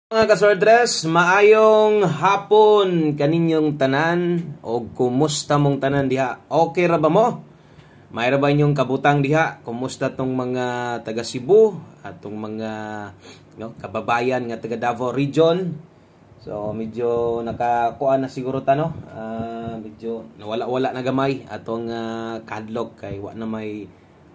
Mga kasordres, maayong hapon kaninyong tanan o kumusta mong tanan diha? Okay ra ba mo? May ra ba inyong kabutang diha? Kumusta tong mga taga Cebu at tong mga kababayan nga taga Davao region? So medyo nakakuan na siguro ta no. Medyo nawala-wala na gamay atong kadlok kay wa na may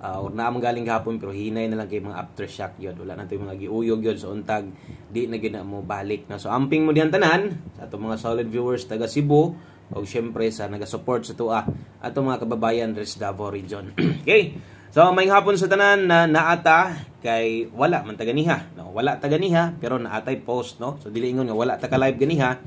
na galing gahapon pero hinay na lang kay mga aftershock yun. Wala na ito yung mga giuyog yun. So untag di na gina mo balik na. So amping mo diyan tanan sa atong mga solid viewers taga Cebu o syempre sa naga-support sa tuwa atong mga kababayan res Davao region. Okay. So may hapon sa tanan na naata kay wala man taganiha. No, wala taganiha pero naatay post no. So dili ingon nga wala ta ka live ganiha.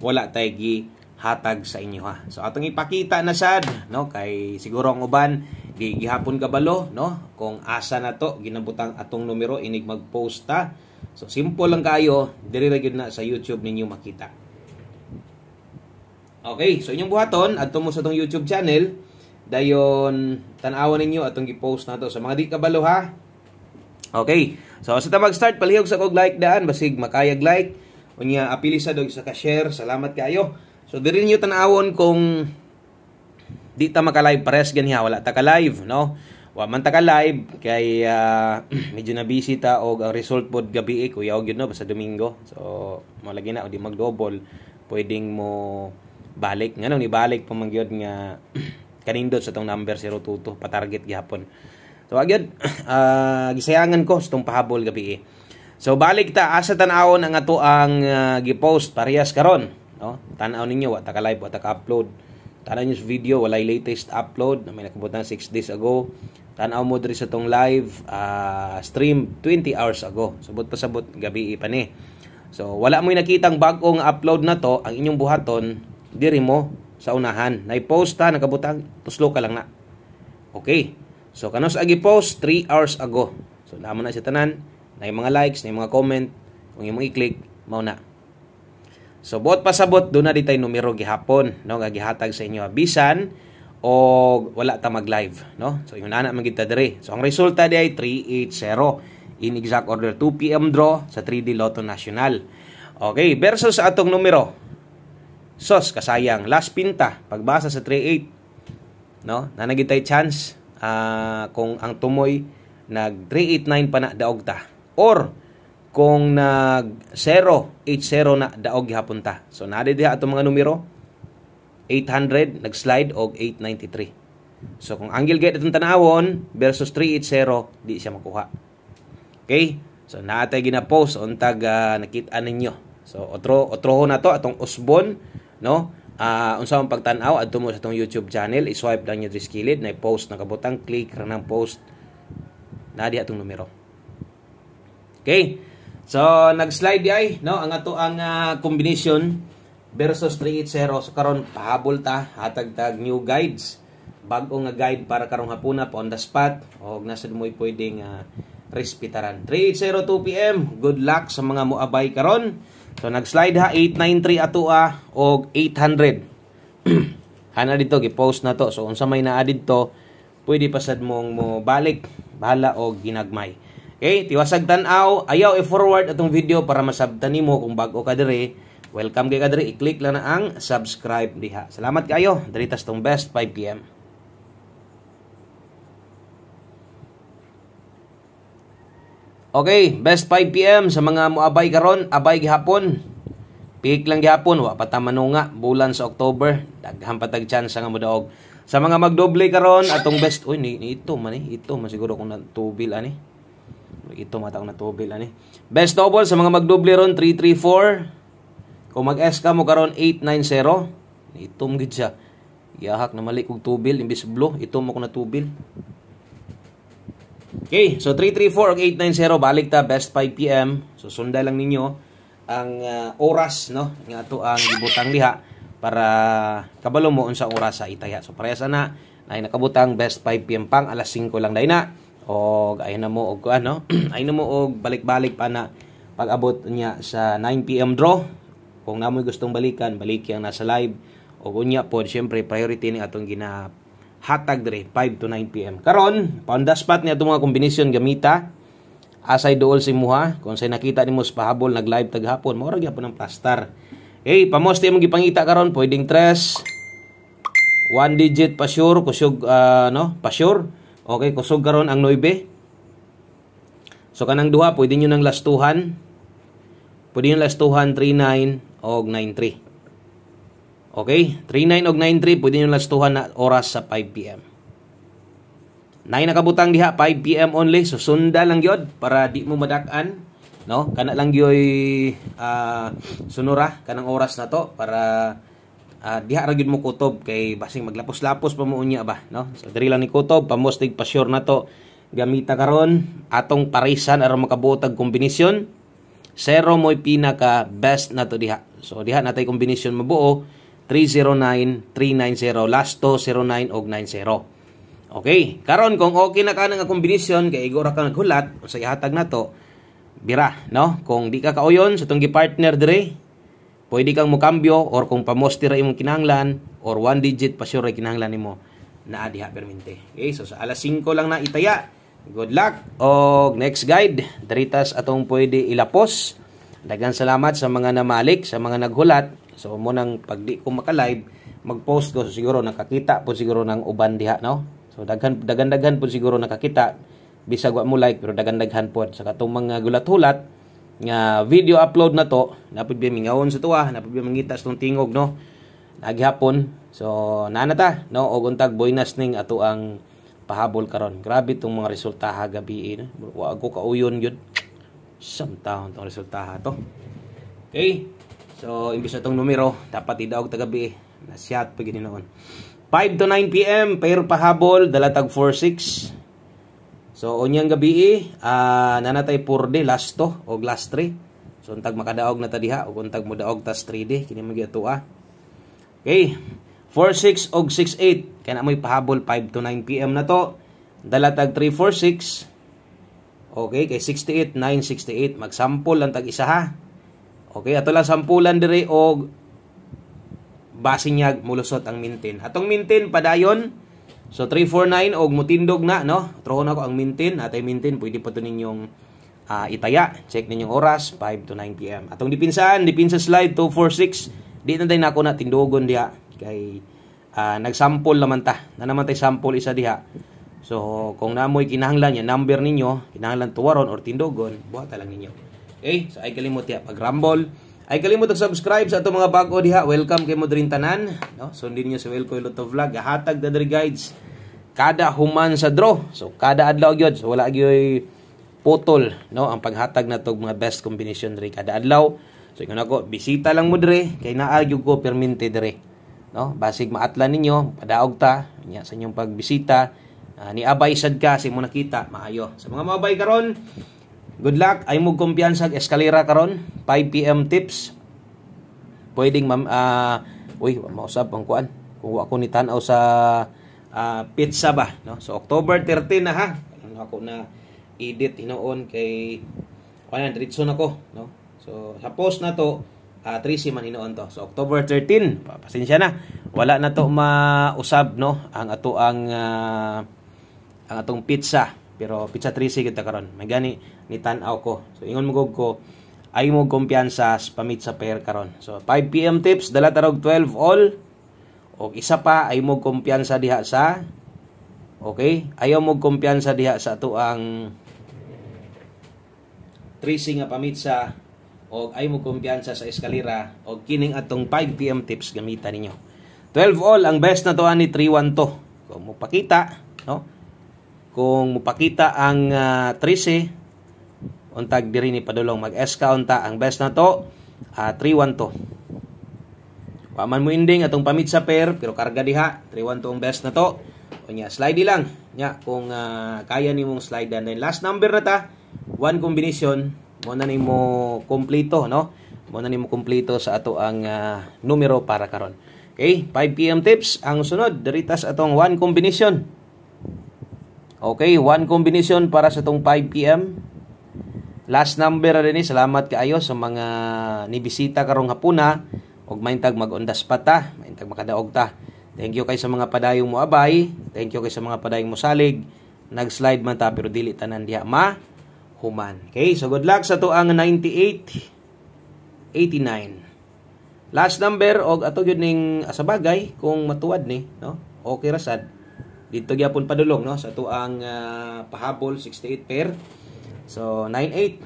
Wala tay gi hatag sa inyo ha. So atong ipakita na sad no kay siguro ang uban gihapon kabalo no kung asa na to ginabutang atong numero inig mag-post ta. So simple lang kayo diri ra gyud na sa YouTube ninyo makita. Okay, so inyong buhaton adto mo sa tong YouTube channel dayon tan-awan ninyo atong gi-post na to sa mga di kabalo ha. Okay. So sa ta mag-start palihog sa kog like daan basig makayag like unya apili sa dog sa ka-share. Salamat kayo. So diri niyo tan-awon kung di ta maka-live pares ganiha wala ta ka-live no. Wa man ta ka-live kay medyo na busy ta og ang result pod gabi kuya og yun no basta Domingo. So malagi na o di mag-double pwedeng mo balik ngano ni balik pa man gyud nga kanindot sa tong number 022 pa-target gihapon. So agyud gisayangan ko sa tong pahabol gabi. So balik ta asa tan-awon ang ato ang gi-post parehas karon no. Tan-aw ninyo wa ta ka-live wa ta ka-upload. Tanaw nyo sa video, walay latest upload na may nakabutang 6 days ago. Tanaw mo diri sa tong live stream 20 hours ago. Sabot pa sabot, gabi pa ni. So, wala mo nakitang bagong upload na to, ang inyong buhaton, diri mo sa unahan. Na-post ta, nakabutang, tuslo ka lang na. Okay. So, kanos agi post 3 hours ago. So, naman na siya tanan, na yung mga likes, na yung mga comment, kung yung mga i-click, mauna. So buot pasabot do na ditay numero gihapon no nga gihatag sa inyo bisan o wala ta mag-live no. So yung ana man gid ta diri. So ang resulta di ay 380 in exact order 2 PM draw sa 3D Lotto National. Okay, versus sa atong numero. Sos kasayang last pinta pagbasa sa 38 no. Nanagid tay chance kung ang tumoy nag 389 pa na daog ta or kung nag 080 na daog gihapon ta. So naadi diha atong mga numero 800 nag-slide og 893. So kung angle gate itong tanawon versus 380 di siya makuha. Okay? So naatay gina-post untag nakita ninyo. So otroho na to atong usbon no. Unsa ang pagtan-aw adto mo sa atong YouTube channel, i-swipe lang niyo diri sa kilid na i-post na kabutang click ra nang post. Naadi atong numero. Okay? So, nag-slide di ay, no? Ang ato ang combination versus 380. So, karon pahabol ta, hatag-tag new guides. Bago nga guide para karong hapuna pa on the spot. O nasa dumoy pwedeng respetaran. 380 2 PM. Good luck sa mga muabay karon. So, nag-slide ha, 893 ato o 800. Hana dito, gipost na to. So, unsa may naadid to, pwede pasad mong mo balik, bahala o ginagmay. Okay, tiwasag tan-aw, ayaw i-forward atong video para masabtan nimo kung bago ka diri. Welcome kay ka diri, i-click lang na ang subscribe diha. Salamat kayo. Diri tas tong best 5 PM. Okay, best 5 PM sa mga moabay karon, abay gihapon. Pick lang gihapon, wa pa ta manunga bulan sa October. Daghang patag chance nga modaog. Sa mga magdoble karon atong best, uy ni ito man ito man siguro kung natubil ani. Ito mataong na tubil ani. Best double sa mga magdoble ron 334. Kung mag-S ka mo karon 890. Ito mo gid siya. Yahak na mali kog tubil imbis blue, ito mo ko na tubil. Okay, so 334 ug 890 balik ta best 5 PM. So sunday lang ninyo ang oras no nga ato ang gibutang diha para kabalo mo unsa oras sa itaya. So parehas na ay nakabutang best 5 PM pang alas 5 lang day na. O ayun na mo og ano ayun na mo og balik-balik pa na pag-abot niya sa 9 PM draw. Kung namoy gustong balikan balik yang nasa live o unya pod syempre priority ni atong ginahatag dire 5 to 9 PM karon on the spot ni atong mga kombinasyon gamita asay duol si mo ha. Kung say nakita nimo sa pahabol nag-live taghapon, mao ra gyapon ang plastar. Okay, pamoste imong gipangita karon, pwedeng 3, 1 digit pa sure, kusog pa sure. Okay, kusog karon ang 9. So kanang duha pwede nyo nang lastuhan. Pwede nyo lastuhan 39 og 93. Okay, 39 og 93 pwede nyo lastuhan na oras sa 5 PM. Nay nakabutang diha 5 PM only, so sunda lang gyud para di mo madak-an, no? Kana lang gyoy sunura kanang oras na to para diha ra gyud mo kutob kay basing maglapos-lapos pa mo unya ba, no? So diri lang ni kutob, pamostig pa sure na to. Gamita karon atong parisan aron makabutag kombinasyon. 0 mo'y pinaka best na to diha. So diha natay kombinasyon mabuo 309, 390, last to 09 og 90. Okay, karon kung okay na ka nga kombinasyon kay igora ka naghulat sa ihatag nato, bira, no? Kung di ka kauyon sa tong gi-partner dire, pwede kang mo kambyo or kung pamosti ra imong kinahanglan or 1 digit pa sure ra kinahanglan nimo naa diha permente. Okay, so sa alas 5 lang na itaya. Good luck og next guide, diritas atong pwede ilapos. Daghang salamat sa mga namalik, sa mga naghulat. So mo nang pag di ko maka-live, mag-post ko so, siguro nakakita po siguro ng uban diha, no? So daghan po siguro nakakita bisag wa mo like pero daghan po sa katong mga gulat-hulat nga video upload na to napud bi mingawon sa tuwa, napud bi mangita sa tong tingog, no? Naghapon. So nanata, no, og untag buenas ning ato ang pahabol karon. Grabe tong mga resultaha gabi, no? Wa ako kauyon gyud. Samtaon tong resultaha to. Okay. So imbis atong numero dapat idaog tagabi na shot pag noon. 5 to 9 PM, pair pahabol, dalatag 4-6. So, unyang gabi, nanatay 4D, last to, o last 3. So, untag makadaog na tadiha, o untag mo daog tas 3D, kini magyatuwa. Okay, 4-6 og 6-8. Kaya na mo'y pahabol, 5 to 9 PM na to. Dalatag 3-4-6. Okay, kay 68, 9-68. Magsample lang tag isa ha. Okay, ato lang sampulan dire og basinyag mulusot ang mintin. Atong mintin padayon. So 349 og mutindog na, no? Trohon ako ang mintin. Atay mintin pwede pa to ninyong itaya. Check ninyong oras 5 to 9 PM. Atong dipinsa slide 246. Di na tayo nako na tindogon diha kay nagsample naman ta. Na naman tay sample isa diha. So kung namoy kinahanglan ya number ninyo, kinahanglan tuwaron or tindogon, buhata lang ninyo. Okay? So ay kalimot ya pag rumble. Ay kalimut subscribe sa atong mga bago diha. Welcome kay mo diri tanan, no? Sundin niyo sa Welco Lotto Vlog. Hatag na diri guides kada human sa draw. So kada adlaw gyud. So wala gyud putol, no? Ang paghatag na tog mga best combination diri kada adlaw. So ingon ako, bisita lang mo diri kay naa gyud ko permente diri, no? Basig maatlan ninyo, padaog ta nya sa inyong pagbisita. Ni abay sad ka si mo nakita maayo. Sa mga mabay karon, good luck. Ay mo kumpiyansa eskalera karon 5 PM tips. Pwedeng mausab ang kuan. Kung ako ni tan-aw sa pizza ba, no? So October 13 na ha. Ano ako na edit hinoon kay kuan diretso na ko, no? So sa post na to 13 man hinoon to. So October 13, pasensya na. Wala na to mausab, no? Ang ato ang atong pizza. Pero pizza 13 kita karon. May gani ni tan-aw ko. So ingon mo ko ay mo kumpiyansa sa pamit sa pair karon. So 5 PM tips dala tarog 12 all. O isa pa ay mo kumpiyansa diha sa ayaw mo kumpiyansa diha sa ato ang 13 nga pamit sa o ay mo kumpiyansa sa eskalera o kining atong 5 PM tips gamitan ninyo. 12 all ang best na to ani 3-1 to. Kung mo pakita, no? Kung mupakita ang 13, untag diri ni padulong mag-eska unta ang best na to 3-1 to. Wa man mo ending atong pamit sa pair pero karga diha 3-1 to ang best na to. Unya slide lang nya kung kaya nimong slide dan last number na ta, one combination mo na nimo kompleto, no? Mo na nimo kompleto sa ato ang numero para karon. Okay, 5 PM tips ang sunod diritas atong one combination. Okay, one combination para sa tong 5 PM. Last number rin salamat kaayo sa mga nibisita karong hapuna og maintag mag-ondas pa ta, maintag makadaog ta. Thank you kay sa mga padayong mo abay, thank you kay sa mga padayong mo salig. Nag-slide man ta pero dili tanan diha human. Okay, so good luck sa tuang 9889. Last number og ato gyud ning asabagay kung matuwad ni, no? Okay ra sad. Dito gyapon padulong, no, sa tuang pahabol 68 pair. So 98,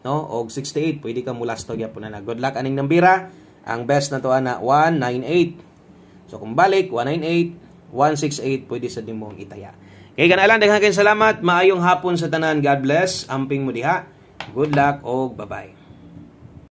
no, og 68 pwede ka mulasto gyapon na. Good luck aning nambira. Ang best na to ana 198. So kung balik 198, 168 pwede sa nimong itaya. Kay kanalan daghang salamat, maayong hapon sa tanan. God bless. Amping mo diha. Good luck og bye-bye.